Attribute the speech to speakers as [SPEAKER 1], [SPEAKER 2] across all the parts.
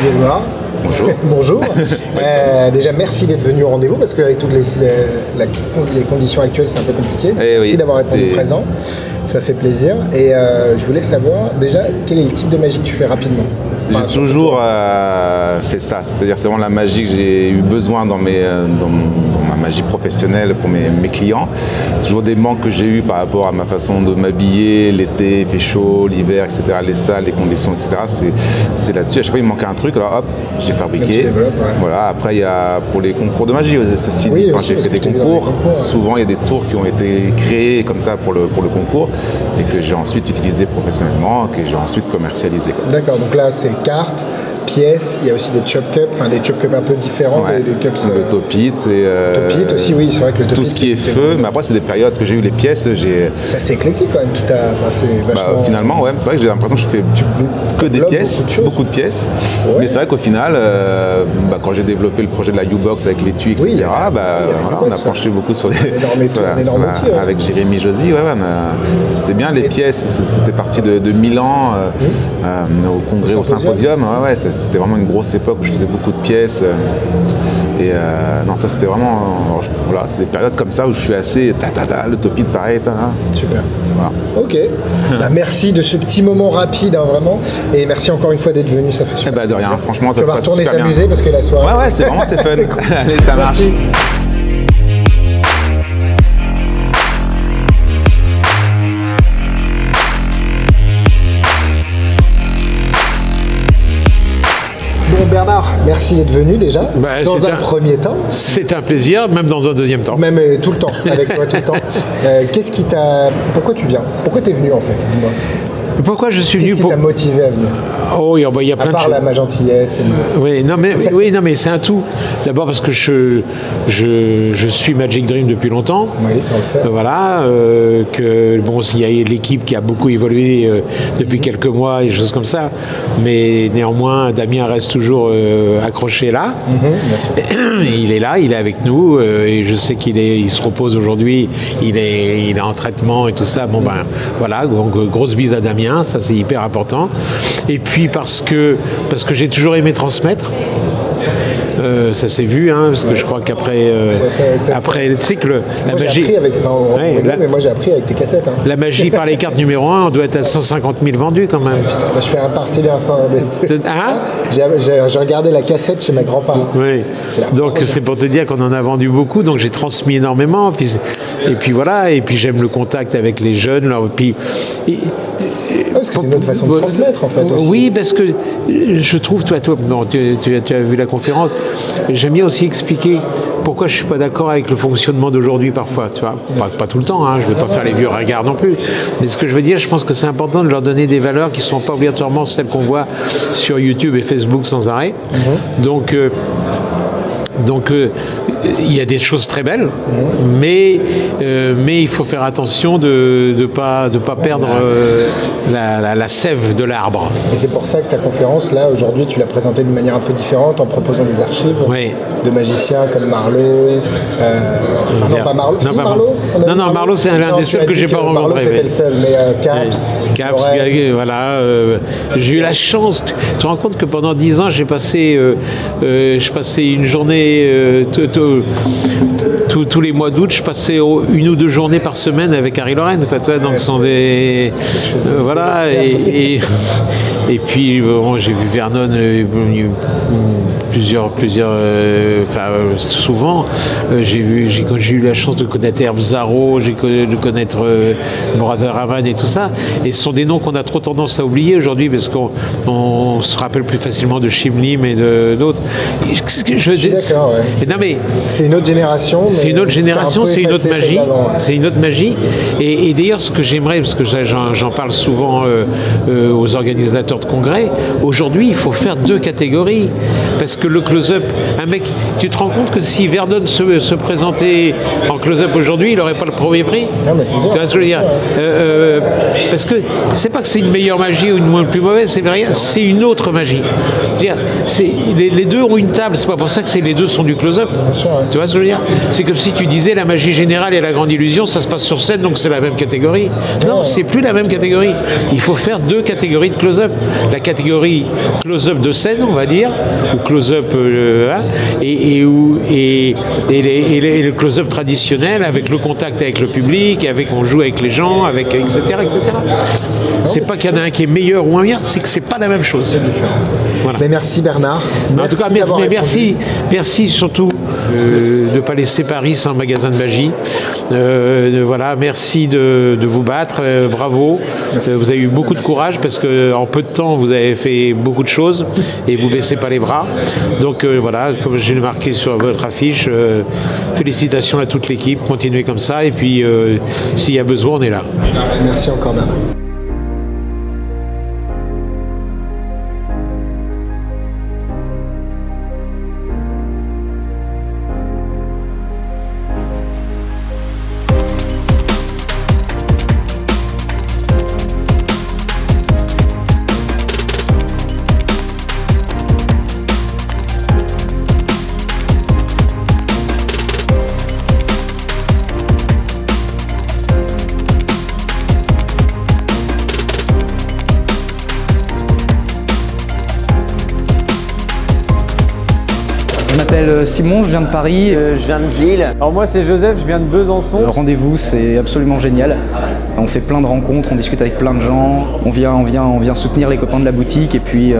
[SPEAKER 1] Edouard.
[SPEAKER 2] Bonjour.
[SPEAKER 1] Bonjour. Déjà, merci d'être venu au rendez-vous parce qu'avec toutes les conditions actuelles, c'est un peu compliqué. Merci d'avoir répondu présent. Ça fait plaisir. Et je voulais savoir déjà quel est le type de magie que tu fais rapidement.
[SPEAKER 2] J'ai toujours fait ça, c'est-à-dire c'est vraiment la magie que j'ai eu besoin dans ma magie professionnelle pour mes clients. Toujours des manques que j'ai eu par rapport à ma façon de m'habiller, l'été, il fait chaud, l'hiver, etc., les salles, les conditions, etc. C'est là-dessus. À chaque fois, il me manquait un truc, alors hop, j'ai fabriqué. Voilà. Après, il y a pour les concours de magie, ceci dit, quand j'ai fait des concours, souvent il y a des tours qui ont été créés comme ça pour le concours et que j'ai ensuite utilisé professionnellement, que j'ai ensuite commercialisé.
[SPEAKER 1] D'accord, donc là c'est cartes, pièces, il y a aussi des chop cups, enfin des chop cups un peu différents, des cups.
[SPEAKER 2] Le top it,
[SPEAKER 1] top it aussi, oui, c'est vrai que le top
[SPEAKER 2] tout ce qui est feu, mais après c'est des périodes que j'ai eu les pièces,
[SPEAKER 1] ça c'est éclectique quand même, c'est vachement.
[SPEAKER 2] Finalement, ouais, c'est vrai que j'ai l'impression que je fais que des pièces, beaucoup de pièces, mais c'est vrai qu'au final, quand j'ai développé le projet de la U-Box avec l'étui, etc., on a penché beaucoup sur les outils, avec Jérémy Josi, c'était bien les pièces, c'était parti de Milan au congrès, au symposium, c'était vraiment une grosse époque où je faisais beaucoup de pièces. Ça c'était vraiment, c'est des périodes comme ça où je suis assez le topide pareil.
[SPEAKER 1] Super. Voilà. Ok. Merci de ce petit moment rapide, vraiment. Et merci encore une fois d'être venu, ça fait super.
[SPEAKER 2] De rien, franchement, ça se passe super bien.
[SPEAKER 1] On va retourner s'amuser parce que la soirée.
[SPEAKER 2] Ouais, c'est vraiment c'est fun. Allez, ça marche.
[SPEAKER 1] Merci. Bernard, merci d'être venu déjà, dans un premier temps.
[SPEAKER 3] C'est un plaisir, même dans un deuxième temps.
[SPEAKER 1] Même tout le temps, avec toi tout le temps. Pourquoi tu viens? Pourquoi tu es venu en fait? Dis-moi.
[SPEAKER 3] Pourquoi je suis venu?
[SPEAKER 1] Qu'est-ce qui t'a motivé à venir?
[SPEAKER 3] Il y a plein de choses.
[SPEAKER 1] À part ma gentillesse.
[SPEAKER 3] Mais c'est un tout. D'abord parce que je suis Magic Dream depuis longtemps.
[SPEAKER 1] Oui, ça on le sait.
[SPEAKER 3] Voilà. Il y a l'équipe qui a beaucoup évolué depuis quelques mois et des choses comme ça. Mais néanmoins, Damien reste toujours accroché là.
[SPEAKER 1] Bien sûr.
[SPEAKER 3] Il est là, il est avec nous. Et je sais il se repose aujourd'hui. Il est en traitement et tout ça. Donc grosse bise à Damien. Ça c'est hyper important. Et puis parce que j'ai toujours aimé transmettre. Ça s'est vu, parce que je crois qu'après, tu sais que la magie.
[SPEAKER 1] Mais moi j'ai appris avec tes cassettes.
[SPEAKER 3] La magie par les cartes numéro 1, on doit être à 150 000 vendus quand même.
[SPEAKER 1] Je fais un parti d'un. J'ai regardé la cassette chez mes grands-parents.
[SPEAKER 3] Oui. Donc c'est pour te dire qu'on en a vendu beaucoup, donc j'ai transmis énormément. Et puis voilà, et puis j'aime le contact avec les jeunes.
[SPEAKER 1] Parce que c'est une autre façon de transmettre en fait aussi.
[SPEAKER 3] Oui, parce que je trouve, tu as vu la conférence, j'aime bien aussi expliquer pourquoi je ne suis pas d'accord avec le fonctionnement d'aujourd'hui parfois, tu vois. Pas tout le temps, je ne vais pas faire les vieux regards non plus. Mais ce que je veux dire, je pense que c'est important de leur donner des valeurs qui ne sont pas obligatoirement celles qu'on voit sur YouTube et Facebook sans arrêt. Donc il y a des choses très belles, mais il faut faire attention de ne pas perdre la sève de l'arbre.
[SPEAKER 1] Et c'est pour ça que ta conférence, là, aujourd'hui, tu l'as présentée d'une manière un peu différente en proposant des archives de magiciens comme Marlowe. Non, pas Marlowe. Marlowe.
[SPEAKER 3] Non, Marlowe, c'est l'un des seuls que j'ai pas rencontré.
[SPEAKER 1] Marlowe, c'était le seul, mais Caps.
[SPEAKER 3] Voilà. J'ai eu la chance. Tu te rends compte que pendant 10 ans, je passais une journée tous les mois d'août, je passais 1 ou 2 journées par semaine avec Harry Lorraine, donc ce sont des voilà et puis j'ai vu Vernon souvent. J'ai eu la chance de connaître Herb Zaro, de connaître Morad Rahman et tout ça. Et ce sont des noms qu'on a trop tendance à oublier aujourd'hui parce qu'on se rappelle plus facilement de Shimlim et d'autres.
[SPEAKER 1] Je suis d'accord.
[SPEAKER 3] Non mais
[SPEAKER 1] c'est une autre génération.
[SPEAKER 3] C'est une autre génération, c'est une autre magie. C'est une autre magie. Et d'ailleurs, ce que j'aimerais, parce que j'en parle souvent aux organisateurs de congrès, aujourd'hui, il faut faire 2 catégories. Parce que le close-up, un mec, tu te rends compte que si Verdun se présentait en close-up aujourd'hui, il n'aurait pas le premier prix.
[SPEAKER 1] Ah, mais c'est sûr,
[SPEAKER 3] tu vois ce que je veux dire, parce que c'est pas que c'est une meilleure magie ou une plus mauvaise, c'est une autre magie. Les deux ont une table, c'est pas pour ça que les deux sont du close-up. Tu vois ce que je veux dire? C'est comme si tu disais la magie générale et la grande illusion, ça se passe sur scène, donc c'est la même catégorie. Non, c'est plus la même catégorie. Il faut faire deux catégories de close-up. La catégorie close-up de scène, on va dire, ou close-up et le close-up traditionnel avec le contact avec le public, on joue avec les gens, etc. C'est pas qu'il y en a un qui est meilleur ou moins bien, c'est que c'est pas la même chose.
[SPEAKER 1] C'est différent. Voilà. Mais merci Bernard.
[SPEAKER 3] En tout cas, merci surtout de ne pas laisser Paris sans magasin de magie. Voilà, merci de vous battre, bravo. Vous avez eu beaucoup de courage parce qu'en peu de temps, vous avez fait beaucoup de choses et vous ne baissez pas les bras. Donc voilà, comme je l'ai marqué sur votre affiche, félicitations à toute l'équipe, continuez comme ça et puis s'il y a besoin, on est là.
[SPEAKER 1] Merci encore Bernard.
[SPEAKER 4] Je m'appelle Simon, je viens de Paris.
[SPEAKER 5] Je viens de Lille.
[SPEAKER 6] Alors moi c'est Joseph, je viens de Besançon.
[SPEAKER 4] Le rendez-vous c'est absolument génial. On fait plein de rencontres, on discute avec plein de gens. On vient soutenir les copains de la boutique et puis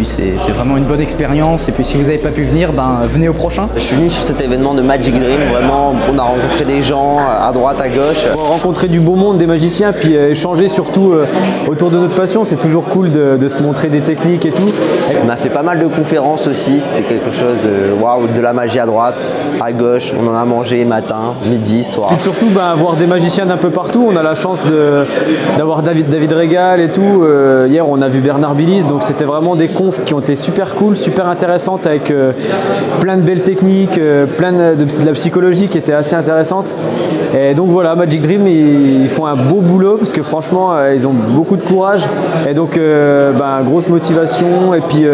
[SPEAKER 4] c'est vraiment une bonne expérience. Et puis si vous n'avez pas pu venir, venez au prochain.
[SPEAKER 5] Je suis venu sur cet événement de Magic Dream. Vraiment, on a rencontré des gens à droite, à gauche.
[SPEAKER 6] On a rencontré du beau monde, des magiciens, puis échanger surtout autour de notre passion. C'est toujours cool de se montrer des techniques et tout.
[SPEAKER 5] On a fait pas mal de conférences aussi. C'était quelque chose de waouh, de la magie à droite, à gauche. On en a mangé matin, midi, soir.
[SPEAKER 6] Et surtout voir des magiciens d'un peu partout. On a la chance d'avoir David Régal et tout. Hier on a vu Bernard Billis, donc c'était vraiment des confs qui ont été super cool, super intéressantes avec plein de belles techniques, plein de la psychologie qui était assez intéressante. Et donc voilà, Magic Dream ils font un beau boulot parce que franchement ils ont beaucoup de courage et donc grosse motivation et puis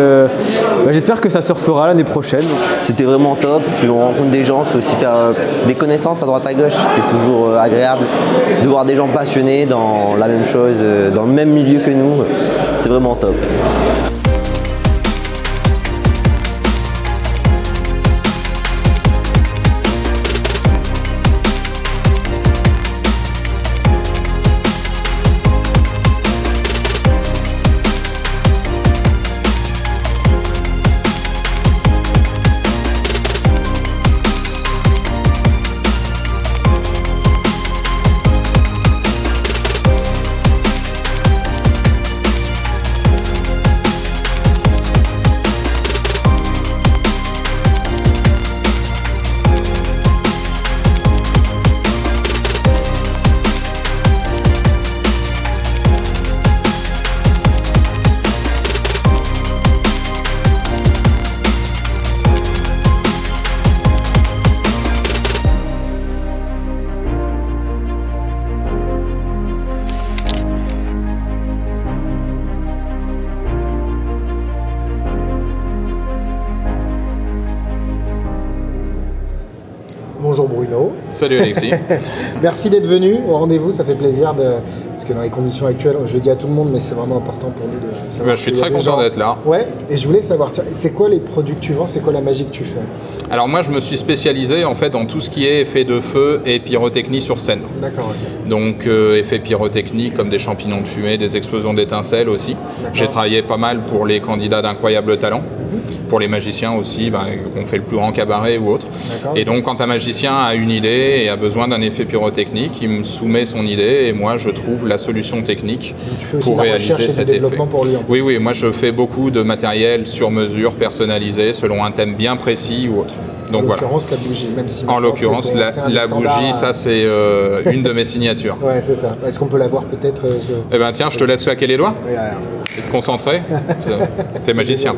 [SPEAKER 6] j'espère que ça se refera l'année prochaine.
[SPEAKER 5] C'était vraiment top, puis on rencontre des gens, c'est aussi faire des connaissances à droite à gauche, c'est toujours agréable de voir des gens passionnés dans la même chose, dans le même milieu que nous, c'est vraiment top.
[SPEAKER 1] Bonjour Bruno.
[SPEAKER 7] Salut Alexis.
[SPEAKER 1] Merci d'être venu au rendez-vous, ça fait plaisir parce que dans les conditions actuelles, je le dis à tout le monde, mais c'est vraiment important pour nous de savoir.
[SPEAKER 7] Je suis très content d'être là.
[SPEAKER 1] Ouais, et je voulais savoir, c'est quoi les produits que tu vends, c'est quoi la magie que tu fais?
[SPEAKER 7] Alors moi je me suis spécialisé en fait dans tout ce qui est effet de feu et pyrotechnie sur scène.
[SPEAKER 1] D'accord, ok.
[SPEAKER 7] Donc effets pyrotechniques comme des champignons de fumée, des explosions d'étincelles aussi. J'ai travaillé pas mal pour les candidats d'incroyable talent. Pour les magiciens aussi, qu'on fait le plus grand cabaret ou autre. Et donc quand un magicien a une idée et a besoin d'un effet pyrotechnique, il me soumet son idée et moi je trouve la solution technique pour réaliser cet effet.
[SPEAKER 1] Pour lui,
[SPEAKER 7] oui, moi je fais beaucoup de matériel sur mesure, personnalisé, selon un thème bien précis ou autre. Donc,
[SPEAKER 1] en l'occurrence, la bougie, même si
[SPEAKER 7] en l'occurrence, la bougie, ça c'est une de mes signatures.
[SPEAKER 1] Ouais, c'est ça. Est-ce qu'on peut la voir peut-être
[SPEAKER 7] Eh ben tiens, je te laisse claquer les doigts et te concentrer. T'es magicien.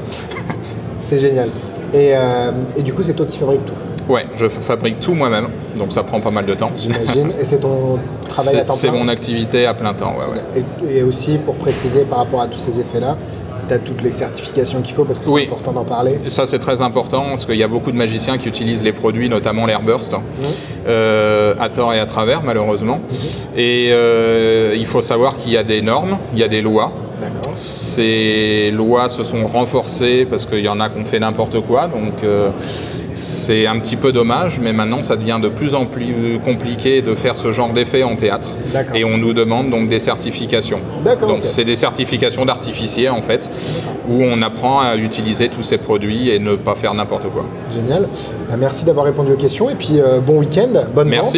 [SPEAKER 1] C'est génial. Et du coup, c'est toi qui fabriques tout?
[SPEAKER 7] Ouais, je fabrique tout moi-même, donc ça prend pas mal de temps.
[SPEAKER 1] J'imagine. Et c'est ton travail à temps plein?
[SPEAKER 7] C'est mon activité à plein temps, ouais.
[SPEAKER 1] Et aussi, pour préciser par rapport à tous ces effets-là, tu as toutes les certifications qu'il faut parce que c'est important d'en parler.
[SPEAKER 7] Ça, c'est très important parce qu'il y a beaucoup de magiciens qui utilisent les produits, notamment l'Airburst, à tort et à travers, malheureusement. Et il faut savoir qu'il y a des normes, il y a des lois.
[SPEAKER 1] D'accord.
[SPEAKER 7] Ces lois se sont renforcées parce qu'il y en a qui ont fait n'importe quoi, donc c'est un petit peu dommage, mais maintenant ça devient de plus en plus compliqué de faire ce genre d'effet en théâtre.
[SPEAKER 1] D'accord.
[SPEAKER 7] Et on nous demande donc des certifications.
[SPEAKER 1] D'accord.
[SPEAKER 7] Donc c'est des certifications d'artificier en fait, où on apprend à utiliser tous ces produits et ne pas faire n'importe quoi.
[SPEAKER 1] Génial. Merci d'avoir répondu aux questions et puis bon week-end, bonne vente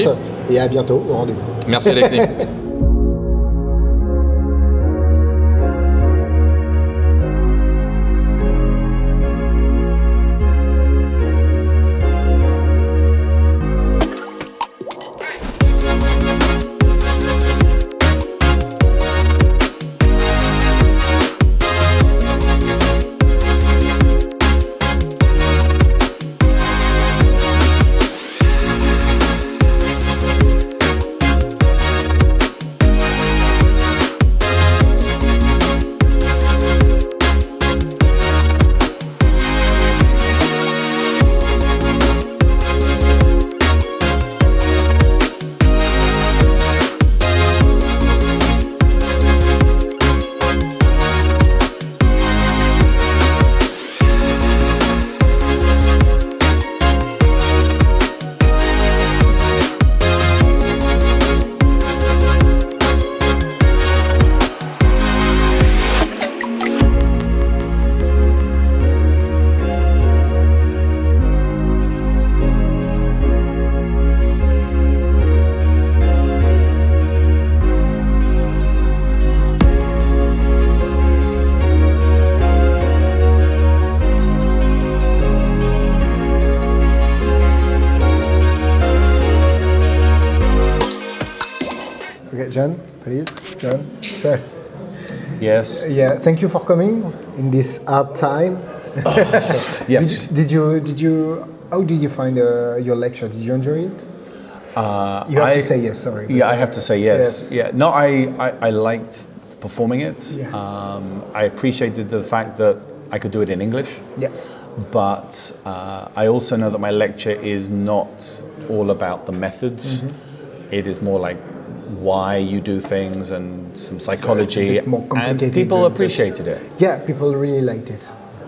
[SPEAKER 1] et à bientôt au rendez-vous.
[SPEAKER 7] Merci Alexis.
[SPEAKER 1] John, please. John, sir.
[SPEAKER 8] Yes.
[SPEAKER 1] Yeah, thank you for coming in this hard time.
[SPEAKER 8] Yes.
[SPEAKER 1] Did you? How did you find your lecture? Did you enjoy it? You have to say yes. Sorry.
[SPEAKER 8] Yeah, I have to say yes. Yeah. No, I liked performing it.
[SPEAKER 1] Yeah.
[SPEAKER 8] I appreciated the fact that I could do it in English.
[SPEAKER 1] Yeah.
[SPEAKER 8] But I also know that my lecture is not all about the methods. Mm-hmm. It is more like why you do things and some psychology,
[SPEAKER 1] so more complicated,
[SPEAKER 8] and people appreciated it.
[SPEAKER 1] Yeah, people really liked it.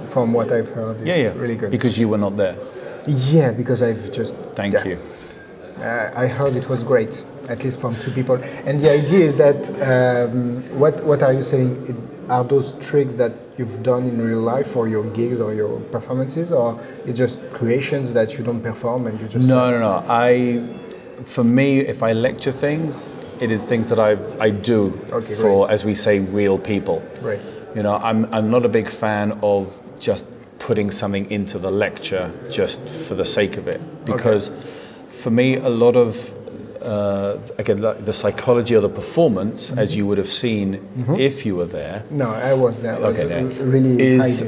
[SPEAKER 1] From what I've heard, it's really good.
[SPEAKER 8] Because you were not there.
[SPEAKER 1] Yeah, because I've just...
[SPEAKER 8] Thank you.
[SPEAKER 1] I heard it was great, at least from 2 people. And the idea is that, what are you saying? Are those tricks that you've done in real life for your gigs or your performances, or it's just creations that you don't perform and you just...
[SPEAKER 8] No. For me, if I lecture things, it is things that I do for, as we say, real people.
[SPEAKER 1] Right.
[SPEAKER 8] You know, I'm not a big fan of just putting something into the lecture just for the sake of it, because for me, a lot of again, the psychology of the performance, as you would have seen if you were there.
[SPEAKER 1] No, I was there.
[SPEAKER 8] Okay,
[SPEAKER 1] really
[SPEAKER 8] is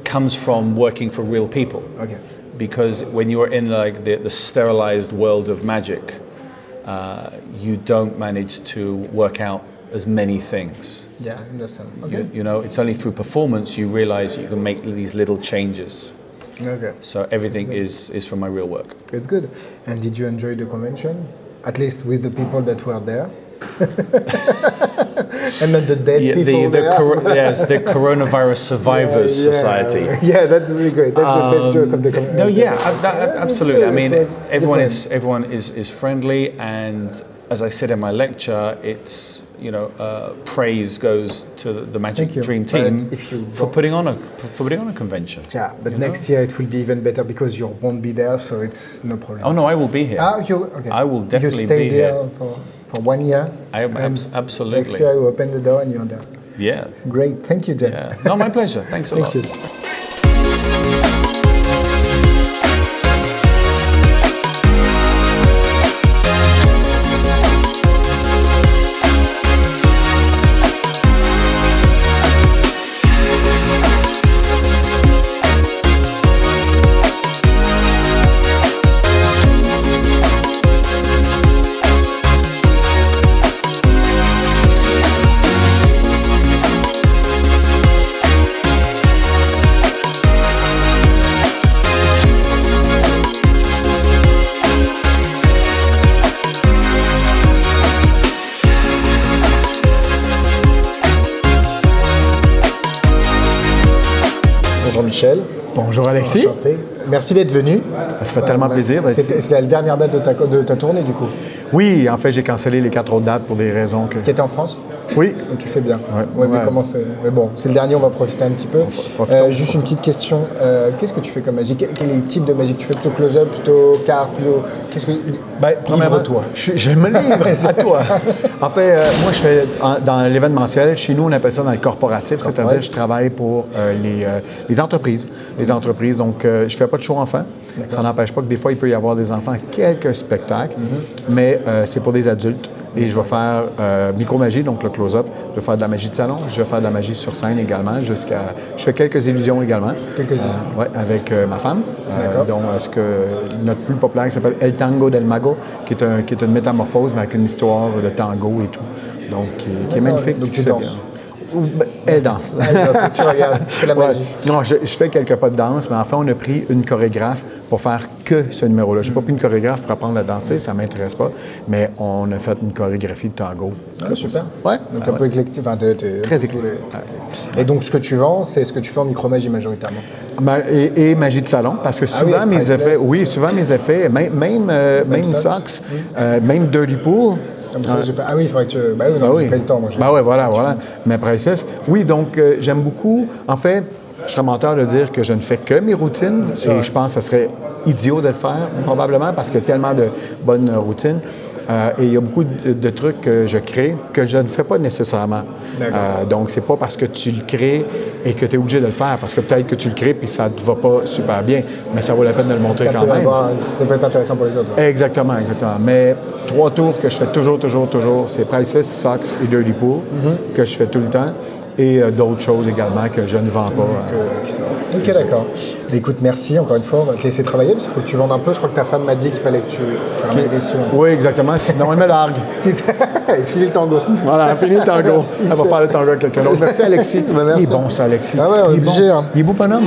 [SPEAKER 8] comes from working for real people.
[SPEAKER 1] Okay.
[SPEAKER 8] Because when you're in like the sterilized world of magic, you don't manage to work out as many things.
[SPEAKER 1] Yeah, I understand. Okay.
[SPEAKER 8] You know, it's only through performance you realize you can make these little changes.
[SPEAKER 1] Okay.
[SPEAKER 8] So everything is from my real work.
[SPEAKER 1] It's good. And did you enjoy the convention? At least with the people that were there? And not the dead people there?
[SPEAKER 8] Yes, the Coronavirus Survivors Society.
[SPEAKER 1] Yeah, that's really great. That's the best joke of the convention.
[SPEAKER 8] No, absolutely. I mean, everyone is friendly, and as I said in my lecture, it's, you know, praise goes to the Magic Dream team for putting on a convention.
[SPEAKER 1] Yeah, but next year it will be even better because you won't be there, so it's no problem.
[SPEAKER 8] Oh no, I will be here. I will definitely be here.
[SPEAKER 1] You stay there for 1 year.
[SPEAKER 8] Absolutely.
[SPEAKER 1] Next year you open the door and you're there.
[SPEAKER 8] Yeah.
[SPEAKER 1] Great. Thank you, Jen.
[SPEAKER 8] Yeah. No, my pleasure. Thanks a lot.
[SPEAKER 1] Thank you. Jean-Michel.
[SPEAKER 9] Bonjour Alexis.
[SPEAKER 1] Enchanté. Merci d'être venu.
[SPEAKER 9] Ça fait tellement plaisir d'être ici.
[SPEAKER 1] C'est la dernière date de ta tournée du coup?
[SPEAKER 9] Oui, en fait j'ai cancellé les 4 autres dates pour des raisons que...
[SPEAKER 1] Qui étaient en France?
[SPEAKER 9] Oui.
[SPEAKER 1] Tu fais bien.
[SPEAKER 9] Ouais.
[SPEAKER 1] Vu comment c'est. Mais bon, c'est le dernier, on va profiter un petit peu. Juste une petite question. Qu'est-ce que tu fais comme magie? Quel est le type de magie que tu fais? Plutôt close-up, plutôt carte, plutôt... Qu'est-ce que...
[SPEAKER 9] Livre-toi. Je me livre à toi. En fait, moi je fais dans l'événementiel, chez nous on appelle ça dans le corporatif, c'est-à-dire que je travaille pour les entreprises. Les entreprises, donc je fais pas de show enfants. Ça n'empêche pas que des fois il peut y avoir des enfants, quelques spectacles, mais c'est pour des adultes. Et je vais faire micromagie, donc le close-up. Je vais faire de la magie de salon. Je vais faire de la magie sur scène également. Je fais quelques illusions également. Oui, avec ma femme. Dont notre plus populaire qui s'appelle El Tango del Mago, qui est une métamorphose, mais avec une histoire de tango et tout. Donc, qui est magnifique.
[SPEAKER 1] Donc tu danses.
[SPEAKER 9] Elle danse.
[SPEAKER 1] Tu regardes, tu fais la magie.
[SPEAKER 9] Non, je fais quelques pas de danse, mais enfin, on a pris une chorégraphe pour faire que ce numéro-là. Je n'ai pas pris une chorégraphe pour apprendre à danser, ça ne m'intéresse pas, mais on a fait une chorégraphie de tango.
[SPEAKER 1] Ah, super.
[SPEAKER 9] Ouais.
[SPEAKER 1] Donc un peu éclectique.
[SPEAKER 9] Très éclectique.
[SPEAKER 1] Et donc ce que tu vends, c'est ce que tu fais en micromagie majoritairement?
[SPEAKER 9] Et magie de salon, parce que souvent mes effets, même Socks, même Dirty Pool.
[SPEAKER 1] Ah oui, il faudrait que tu... j'ai pas eu le temps, moi.
[SPEAKER 9] Voilà. Mais Priceless, oui, donc j'aime beaucoup. En fait, je serais menteur de dire que je ne fais que mes routines et je pense que ce serait idiot de le faire, probablement, parce qu'il y a tellement de bonnes routines. Et il y a beaucoup de trucs que je crée que je ne fais pas nécessairement. Donc, c'est pas parce que tu le crées et que tu es obligé de le faire, parce que peut-être que tu le crées puis ça ne te va pas super bien, mais ça vaut la peine de le montrer quand même.
[SPEAKER 1] Ça peut être intéressant pour les autres. Ouais.
[SPEAKER 9] Exactement. Mais 3 tours que je fais toujours, c'est Priceless, Socks et Dirty Pool, que je fais tout le temps. Et d'autres choses également que je ne vends pas.
[SPEAKER 1] Ok, d'accord. Écoute, merci encore une fois. On va te laisser travailler parce qu'il faut que tu vendes un peu. Je crois que ta femme m'a dit qu'il fallait que tu ramènes des sous.
[SPEAKER 9] Oui, exactement. Sinon, elle me largue.
[SPEAKER 1] Fini le tango.
[SPEAKER 9] Voilà, fini le tango. Elle va faire le tango avec quelqu'un d'autre. Merci, Alexis.
[SPEAKER 1] Merci.
[SPEAKER 9] Il est bon, ça, Alexis.
[SPEAKER 1] Ah ouais, on est obligé.
[SPEAKER 9] Il est beau bonhomme.